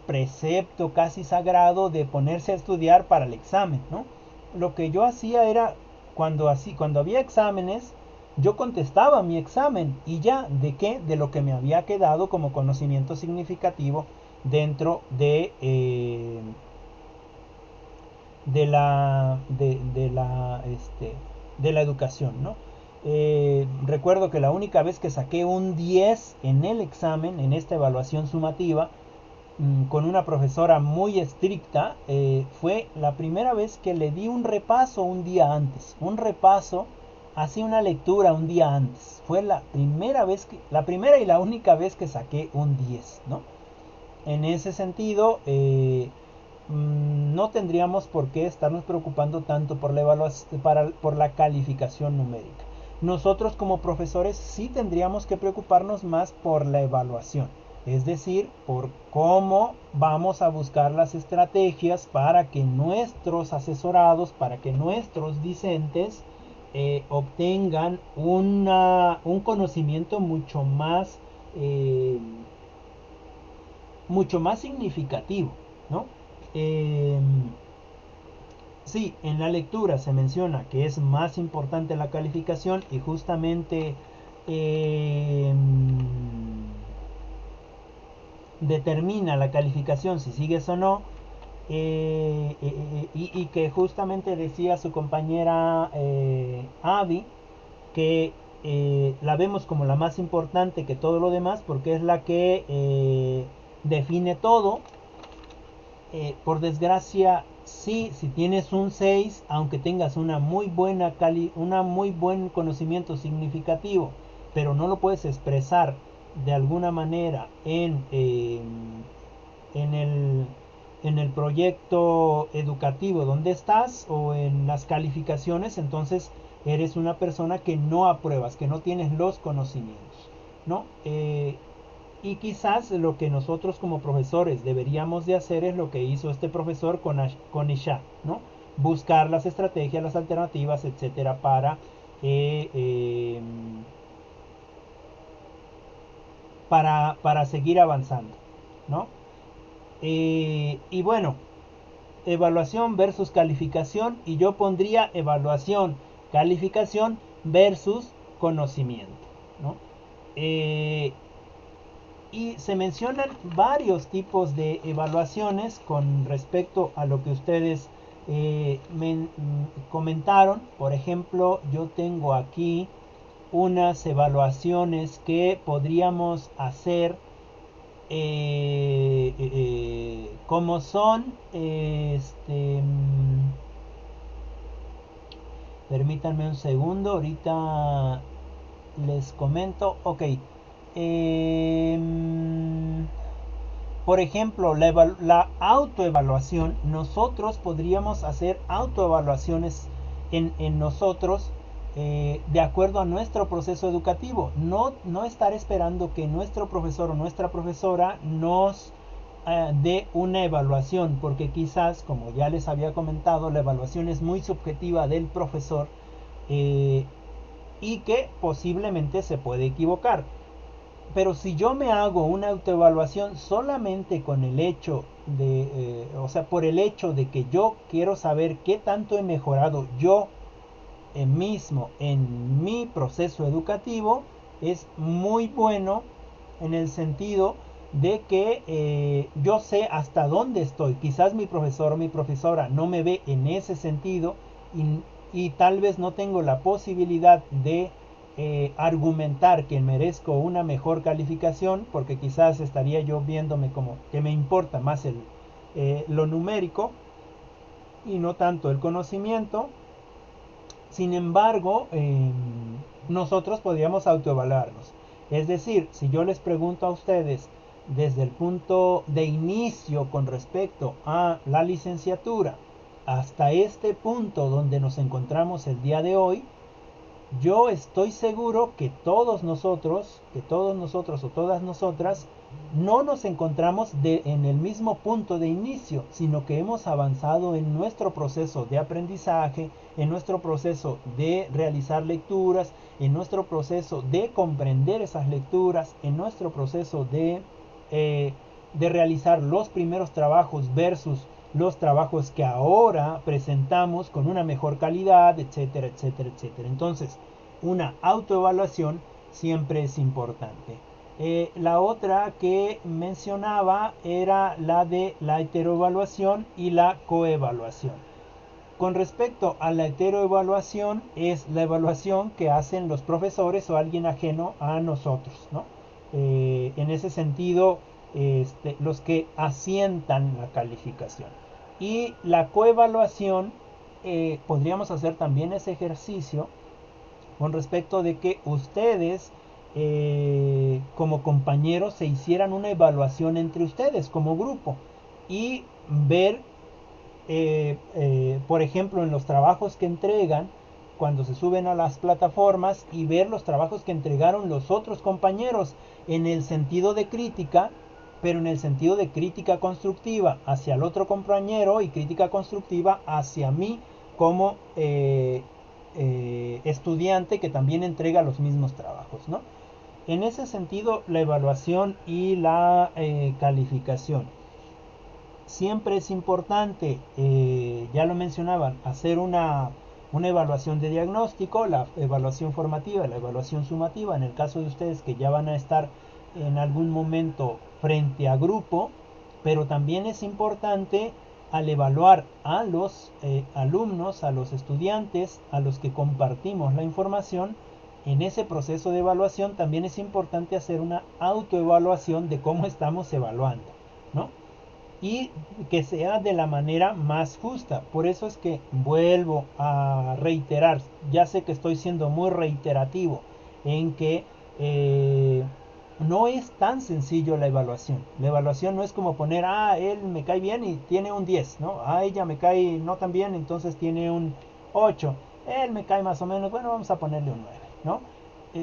precepto casi sagrado de ponerse a estudiar para el examen, ¿no? Lo que yo hacía era, cuando había exámenes, yo contestaba mi examen y ya, ¿de qué? De lo que me había quedado como conocimiento significativo dentro de la educación, ¿no? Recuerdo que la única vez que saqué un 10 en el examen, en esta evaluación sumativa, con una profesora muy estricta, fue la primera vez que le di un repaso un día antes, un repaso hacía una lectura un día antes. Fue la primera y la única vez que saqué un 10, ¿no? En ese sentido, no tendríamos por qué estarnos preocupando tanto por la evaluación, por la calificación numérica. Nosotros como profesores sí tendríamos que preocuparnos más por la evaluación, es decir, por cómo vamos a buscar las estrategias para que nuestros asesorados, para que nuestros discentes obtengan un conocimiento mucho más significativo, ¿no? Eh, sí, en la lectura se menciona que es más importante la calificación y justamente determina la calificación si sigues o no. Y que justamente decía su compañera Abby que la vemos como la más importante que todo lo demás porque es la que define todo. Por desgracia, sí, si tienes un 6, aunque tengas una muy buen conocimiento significativo, pero no lo puedes expresar de alguna manera en el proyecto educativo donde estás o en las calificaciones, entonces eres una persona que no apruebas, que no tienes los conocimientos, ¿no? Y quizás lo que nosotros como profesores deberíamos de hacer es lo que hizo este profesor con Isha, ¿no? Buscar las estrategias, las alternativas, etcétera, para seguir avanzando, ¿no? Y bueno, evaluación versus calificación, y yo pondría evaluación, calificación versus conocimiento, ¿no? Y se mencionan varios tipos de evaluaciones con respecto a lo que ustedes comentaron. Por ejemplo, yo tengo aquí unas evaluaciones que podríamos hacer como son permítanme un segundo, ahorita les comento. Ok, por ejemplo, la autoevaluación, nosotros podríamos hacer autoevaluaciones en nosotros de acuerdo a nuestro proceso educativo. No estar esperando que nuestro profesor o nuestra profesora nos dé una evaluación, porque quizás, como ya les había comentado, la evaluación es muy subjetiva del profesor y que posiblemente se puede equivocar. Pero si yo me hago una autoevaluación solamente con el hecho por el hecho de que yo quiero saber qué tanto he mejorado yo mismo en mi proceso educativo, es muy bueno en el sentido de que yo sé hasta dónde estoy. Quizás mi profesor o mi profesora no me ve en ese sentido y tal vez no tengo la posibilidad de argumentar que merezco una mejor calificación, porque quizás estaría yo viéndome como que me importa más lo numérico y no tanto el conocimiento. Sin embargo, nosotros podríamos autoevaluarnos. Es decir, si yo les pregunto a ustedes desde el punto de inicio con respecto a la licenciatura hasta este punto donde nos encontramos el día de hoy, yo estoy seguro que todos nosotros o todas nosotras no nos encontramos en el mismo punto de inicio, sino que hemos avanzado en nuestro proceso de aprendizaje, en nuestro proceso de realizar lecturas, en nuestro proceso de comprender esas lecturas, en nuestro proceso de realizar los primeros trabajos versus los trabajos que ahora presentamos con una mejor calidad, etcétera, etcétera, etcétera. Entonces, una autoevaluación siempre es importante. La otra que mencionaba era la de la heteroevaluación y la coevaluación. Con respecto a la heteroevaluación, es la evaluación que hacen los profesores o alguien ajeno a nosotros, ¿no? En ese sentido, los que asientan la calificación. Y la coevaluación, podríamos hacer también ese ejercicio con respecto de que ustedes como compañeros se hicieran una evaluación entre ustedes como grupo y ver, por ejemplo, en los trabajos que entregan cuando se suben a las plataformas, y ver los trabajos que entregaron los otros compañeros en el sentido de crítica, pero en el sentido de crítica constructiva hacia el otro compañero y crítica constructiva hacia mí como estudiante que también entrega los mismos trabajos, ¿no? En ese sentido, la evaluación y la calificación. Siempre es importante, ya lo mencionaban, hacer una evaluación de diagnóstico, la evaluación formativa, la evaluación sumativa, en el caso de ustedes que ya van a estar en algún momento frente a grupo, pero también es importante al evaluar a los alumnos, a los estudiantes, a los que compartimos la información. En ese proceso de evaluación también es importante hacer una autoevaluación de cómo estamos evaluando, ¿no? Y que sea de la manera más justa. Por eso es que vuelvo a reiterar, ya sé que estoy siendo muy reiterativo en que no es tan sencillo la evaluación. La evaluación no es como poner, él me cae bien y tiene un 10, ¿no? Ella me cae no tan bien, entonces tiene un 8. Él me cae más o menos, bueno, vamos a ponerle un 9, ¿no?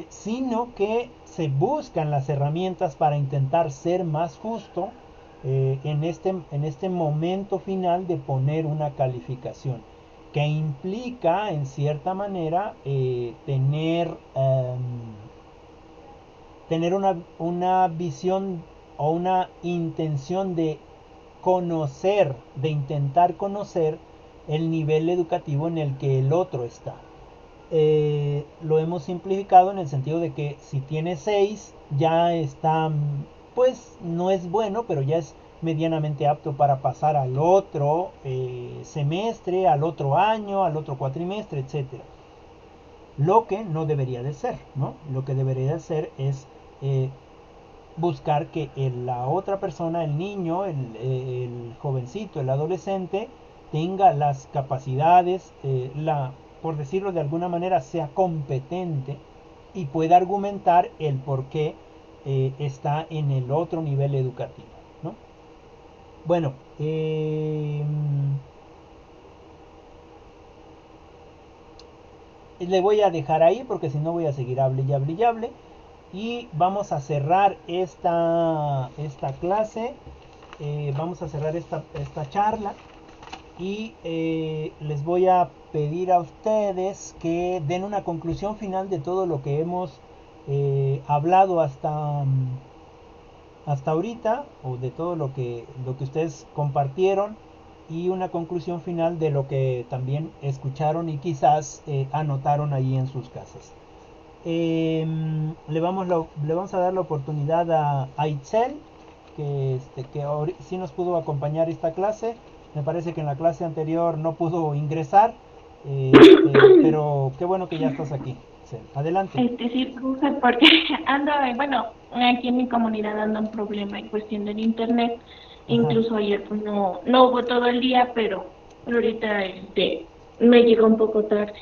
Sino que se buscan las herramientas para intentar ser más justo en este momento final de poner una calificación, que implica en cierta manera tener una visión o una intención de conocer, de intentar conocer el nivel educativo en el que el otro está. Lo hemos simplificado en el sentido de que si tiene 6 ya está, pues no es bueno, pero ya es medianamente apto para pasar al otro semestre, al otro año, al otro cuatrimestre, etcétera. Lo que no debería de ser, ¿no? Lo que debería de ser es buscar que la otra persona, el niño, el jovencito, el adolescente, tenga las capacidades, por decirlo de alguna manera, sea competente y pueda argumentar el por qué está en el otro nivel educativo, ¿no? Bueno, le voy a dejar ahí porque si no voy a seguir hable y hable y hable. Y vamos a cerrar esta clase, vamos a cerrar esta charla. Y les voy a pedir a ustedes que den una conclusión final de todo lo que hemos hablado hasta ahorita, o de todo lo que ustedes compartieron, y una conclusión final de lo que también escucharon y quizás anotaron ahí en sus casas. Le vamos a dar la oportunidad a Itzel, que sí nos pudo acompañar esta clase. Me parece que en la clase anterior no pudo ingresar, pero qué bueno que ya estás aquí. Itzel, adelante. Sí, profe, porque ando, bueno, aquí en mi comunidad anda un problema en cuestión del internet. Ajá. Incluso ayer pues no hubo todo el día, pero ahorita me llegó un poco tarde.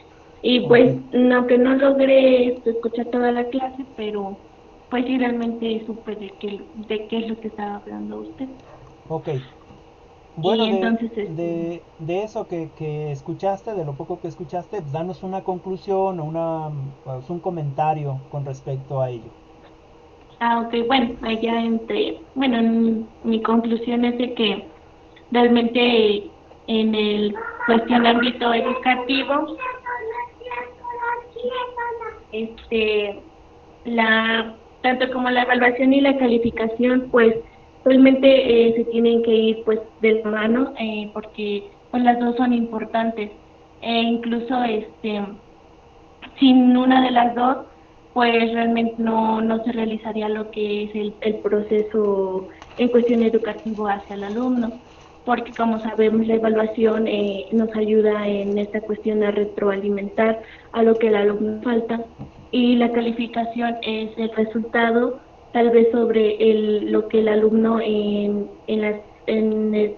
Y pues, aunque no logré escuchar toda la clase, pero pues sí realmente supe de qué es lo que estaba hablando usted. Ok. Bueno, y entonces de eso que escuchaste, de lo poco que escuchaste, pues, danos una conclusión o pues, un comentario con respecto a ello. Ok, bueno, allá mi conclusión es de que realmente en el cuestión de ámbito educativo, tanto como la evaluación y la calificación, pues realmente se tienen que ir pues de la mano, porque pues las dos son importantes, incluso sin una de las dos pues realmente no se realizaría lo que es el proceso en cuestión educativo hacia el alumno, porque como sabemos la evaluación nos ayuda en esta cuestión a retroalimentar a lo que el alumno falta, y la calificación es el resultado tal vez sobre lo que el alumno en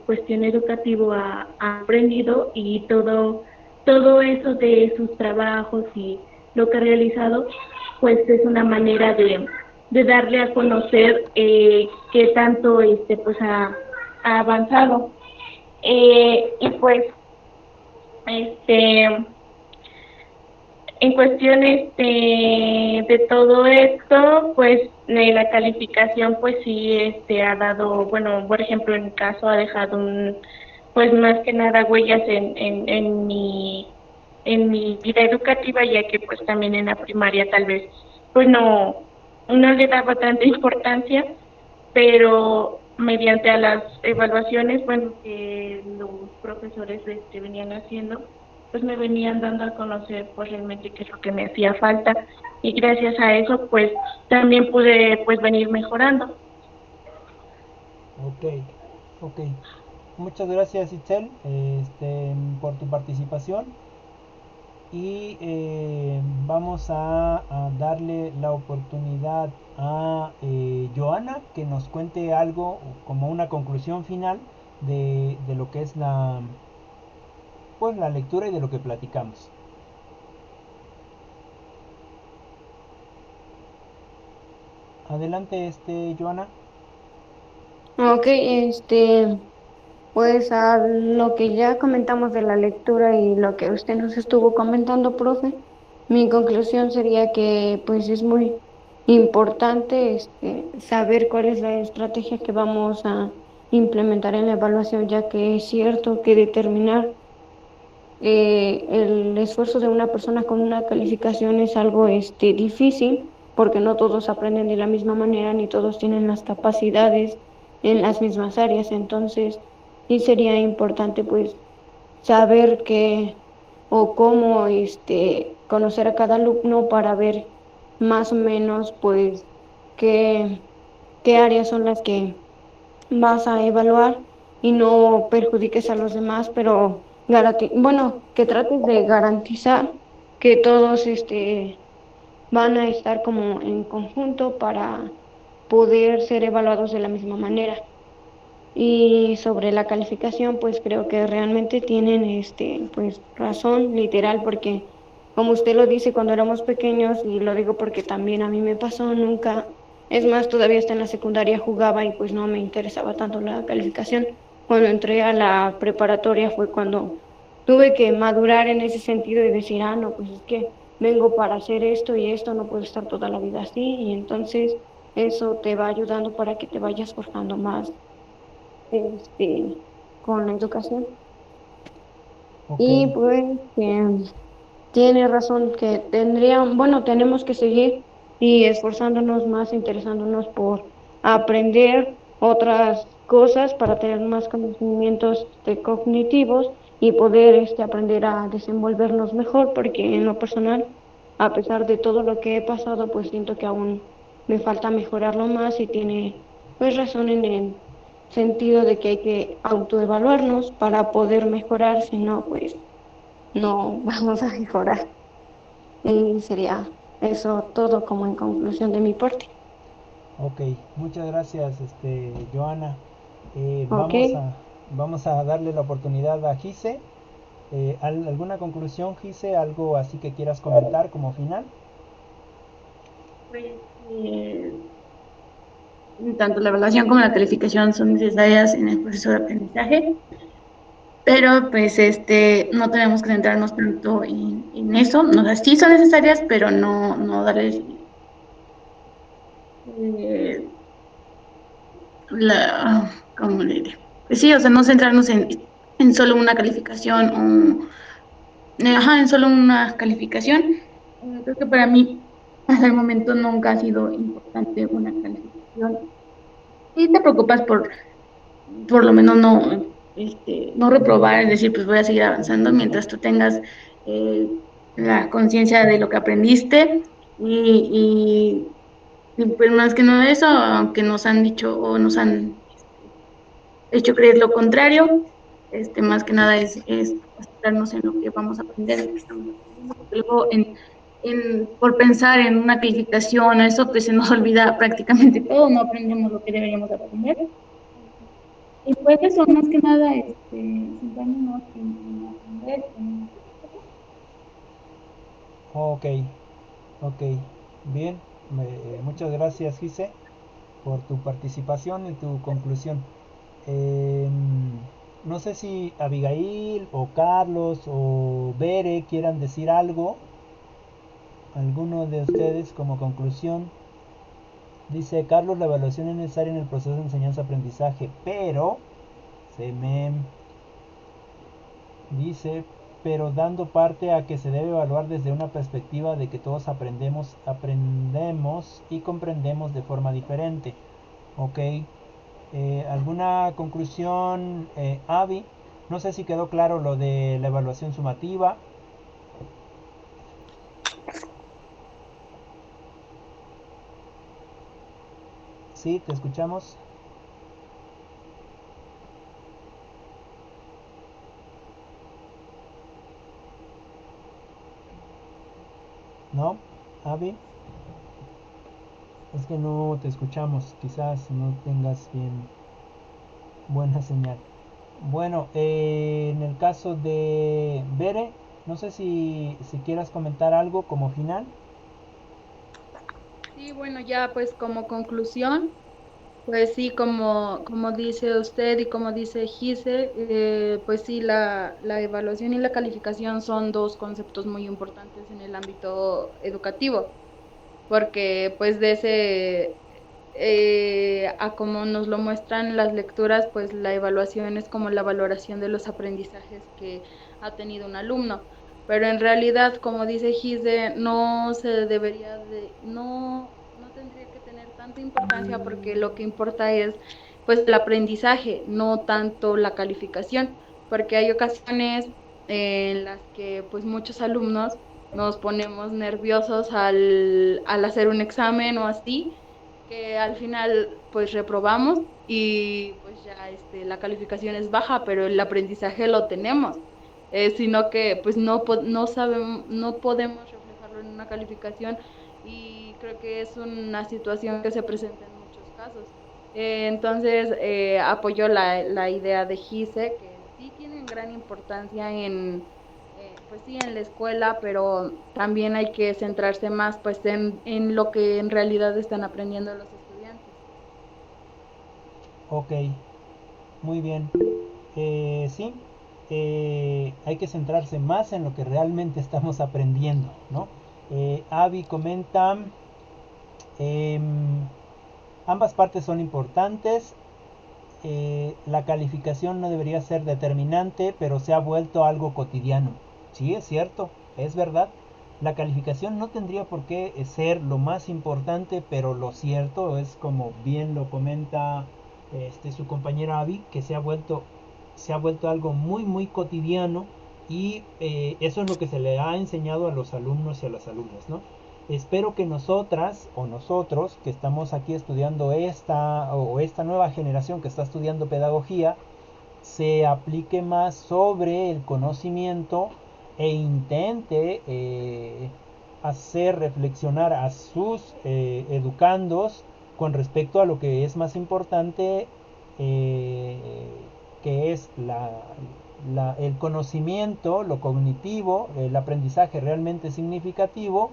cuestión educativo ha aprendido, y todo eso de sus trabajos y lo que he realizado, pues es una manera de darle a conocer qué tanto pues ha avanzado. Y pues este en cuestiones de todo esto, pues la calificación pues sí ha dado, bueno, por ejemplo en mi caso ha dejado pues más que nada huellas en mi vida educativa, ya que pues también en la primaria tal vez pues no le daba tanta importancia, pero mediante a las evaluaciones, bueno, que los profesores venían haciendo, pues me venían dando a conocer pues realmente qué es lo que me hacía falta, y gracias a eso pues también pude pues venir mejorando. Ok, ok. Muchas gracias, Itzel, por tu participación. Y vamos a darle la oportunidad a Joana que nos cuente algo como una conclusión final de lo que es pues, la lectura y de lo que platicamos. Adelante, Joana. Ok, pues a lo que ya comentamos de la lectura y lo que usted nos estuvo comentando, profe, mi conclusión sería que pues es muy importante saber cuál es la estrategia que vamos a implementar en la evaluación, ya que es cierto que determinar el esfuerzo de una persona con una calificación es algo difícil, porque no todos aprenden de la misma manera, ni todos tienen las capacidades en las mismas áreas. Entonces, sí sería importante pues saber qué o cómo conocer a cada alumno para ver más o menos pues qué, qué áreas son las que vas a evaluar y no perjudiques a los demás, pero bueno, que trates de garantizar que todos van a estar como en conjunto para poder ser evaluados de la misma manera. Y sobre la calificación, pues creo que realmente tienen pues razón, literal, porque como usted lo dice cuando éramos pequeños, y lo digo porque también a mí me pasó, nunca, es más, todavía hasta en la secundaria jugaba y pues no me interesaba tanto la calificación. Cuando entré a la preparatoria fue cuando tuve que madurar en ese sentido y decir, ah, no, pues es que vengo para hacer esto y esto, no puedo estar toda la vida así, y entonces eso te va ayudando para que te vayas forjando más este, con la educación. Ok, Y pues tiene razón que bueno, tenemos que seguir y esforzándonos más, interesándonos por aprender otras cosas para tener más conocimientos cognitivos y poder aprender a desenvolvernos mejor, porque en lo personal, a pesar de todo lo que he pasado, pues siento que aún me falta mejorarlo más y tiene pues razón en el sentido de que hay que autoevaluarnos para poder mejorar, si no, pues no vamos a mejorar. Y sería eso todo como en conclusión de mi parte. ok. Muchas gracias, Joana. Ok, Vamos a darle la oportunidad a Gise. ¿Alguna conclusión, Gise? ¿Algo así que quieras comentar como final? Pues, eh, tanto la evaluación como la calificación son necesarias en el proceso de aprendizaje, pero pues no tenemos que centrarnos tanto en eso. O sea, sí son necesarias, pero no darles eh, ¿cómo le diré? Pues sí, o sea, no centrarnos en solo una calificación o, ajá, en solo una calificación. Creo que para mí hasta el momento nunca ha sido importante una calificación. Y te preocupas por lo menos no reprobar, es decir, pues voy a seguir avanzando mientras tú tengas eh, la conciencia de lo que aprendiste y pues más que nada eso, aunque nos han dicho o nos han hecho creer lo contrario, más que nada es capacitarnos en lo que vamos a aprender, en lo que estamos aprendiendo, porque luego por pensar en una calificación o eso, pues se nos olvida prácticamente todo, no aprendemos lo que deberíamos aprender. Y pues eso, más que nada, centrándonos en aprender. Ok, Ok, bien. Muchas gracias, Gise, por tu participación y tu conclusión. No sé si Abigail o Carlos o Bere quieran decir algo, alguno de ustedes como conclusión. Dice Carlos, la evaluación es necesaria en el proceso de enseñanza-aprendizaje, pero se me dice, pero dando parte a que se debe evaluar desde una perspectiva de que todos aprendemos y comprendemos de forma diferente. Ok. ¿Alguna conclusión, Avi? No sé si quedó claro lo de la evaluación sumativa. Sí, te escuchamos. ¿No? Avi, es que no te escuchamos. Quizás no tengas bien buena señal. Bueno, en el caso de Bere, no sé si quieras comentar algo como final. Sí, bueno, ya pues como conclusión, pues sí, como dice usted y como dice Gise, pues sí, la evaluación y la calificación son dos conceptos muy importantes en el ámbito educativo, porque pues de ese, a como nos lo muestran las lecturas, pues la evaluación es como la valoración de los aprendizajes que ha tenido un alumno. Pero en realidad, como dice Gise, no se debería de, no tendría que tener tanta importancia porque lo que importa es pues el aprendizaje, no tanto la calificación, porque hay ocasiones en las que pues muchos alumnos nos ponemos nerviosos al hacer un examen o así, que al final pues reprobamos y pues ya la calificación es baja, pero el aprendizaje lo tenemos, sino que pues no sabemos, no podemos reflejarlo en una calificación y creo que es una situación que se presenta en muchos casos. Entonces, apoyo la idea de Gise, que sí tienen gran importancia pues sí, en la escuela, pero también hay que centrarse más pues en lo que en realidad están aprendiendo los estudiantes. Ok, muy bien. Sí, hay que centrarse más en lo que realmente estamos aprendiendo, ¿no? Avi comenta, em, ambas partes son importantes. La calificación no debería ser determinante, pero se ha vuelto algo cotidiano. Sí, es cierto, es verdad. La calificación no tendría por qué ser lo más importante, pero lo cierto es, como bien lo comenta su compañera Avi, que se ha vuelto algo muy muy cotidiano, y eso es lo que se le ha enseñado a los alumnos y a las alumnas, ¿no? Espero que nosotras o nosotros que estamos aquí estudiando esta nueva generación que está estudiando pedagogía se aplique más sobre el conocimiento e intente hacer reflexionar a sus educandos con respecto a lo que es más importante, eh, que es el conocimiento, lo cognitivo, el aprendizaje realmente significativo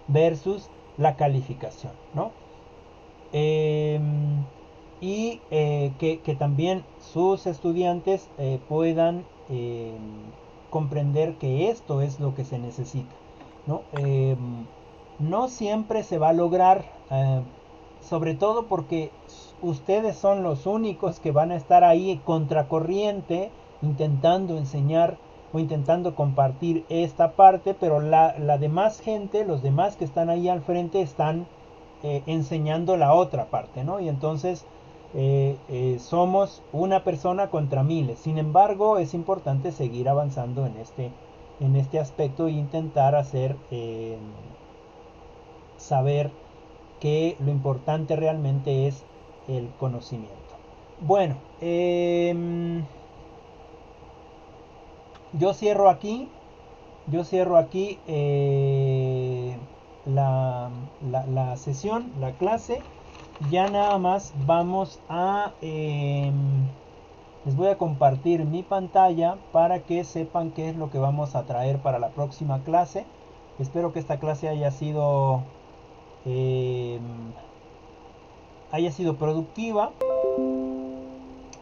versus la calificación, ¿no? Eh, que también sus estudiantes puedan comprender que esto es lo que se necesita, ¿no? No siempre se va a lograr, sobre todo porque ustedes son los únicos que van a estar ahí contracorriente intentando enseñar o intentando compartir esta parte, pero la demás gente, los demás que están ahí al frente están enseñando la otra parte, ¿no? Y entonces somos una persona contra miles. Sin embargo, es importante seguir avanzando en este aspecto e intentar hacer saber que lo importante realmente es el conocimiento. Bueno, yo cierro aquí. Yo cierro aquí la sesión, la clase. Ya nada más vamos a... les voy a compartir mi pantalla para que sepan qué es lo que vamos a traer para la próxima clase. Espero que esta clase haya sido productiva,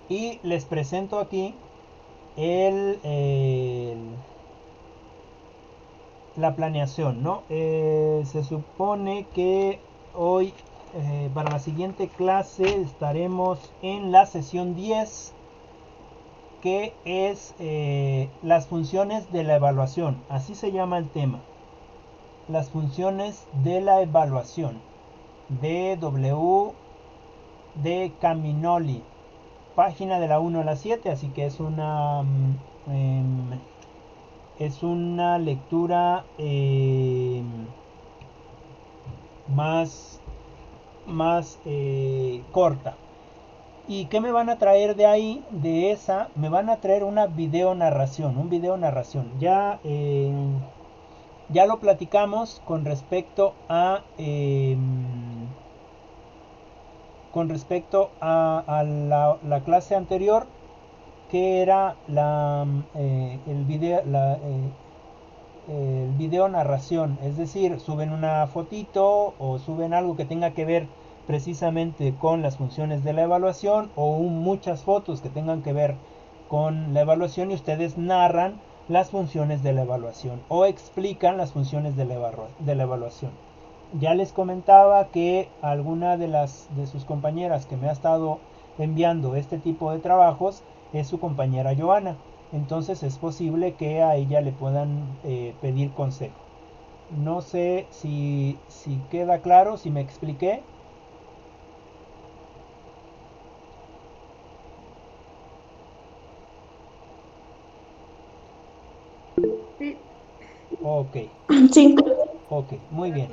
y les presento aquí la planeación, ¿no? Se supone que hoy, para la siguiente clase, estaremos en la sesión 10, que es las funciones de la evaluación. Así se llama el tema, las funciones de la evaluación, de Caminoli, página de la 1 a la 7, así que es una lectura más corta. ¿Y qué me van a traer de ahí? De esa me van a traer una video narración, ya lo platicamos con respecto a la clase anterior, que era el video narración, es decir, suben una fotito o suben algo que tenga que ver precisamente con las funciones de la evaluación, o muchas fotos que tengan que ver con la evaluación, y ustedes narran las funciones de la evaluación o explican las funciones de la evaluación. Ya les comentaba que alguna de sus compañeras que me ha estado enviando este tipo de trabajos es su compañera Joana. Entonces es posible que a ella le puedan pedir consejo. No sé si queda claro, si me expliqué. Sí. Ok, Sí. muy bien.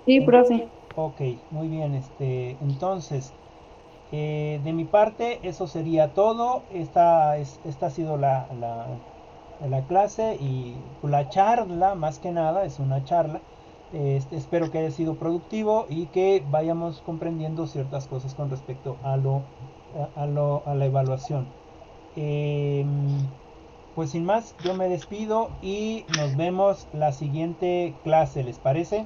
Sí, profe. Ok, muy bien. Entonces, de mi parte, eso sería todo. Esta ha sido la clase, y la charla, más que nada, es una charla. Espero que haya sido productivo y que vayamos comprendiendo ciertas cosas con respecto a la evaluación. Pues sin más, yo me despido y nos vemos la siguiente clase, ¿les parece?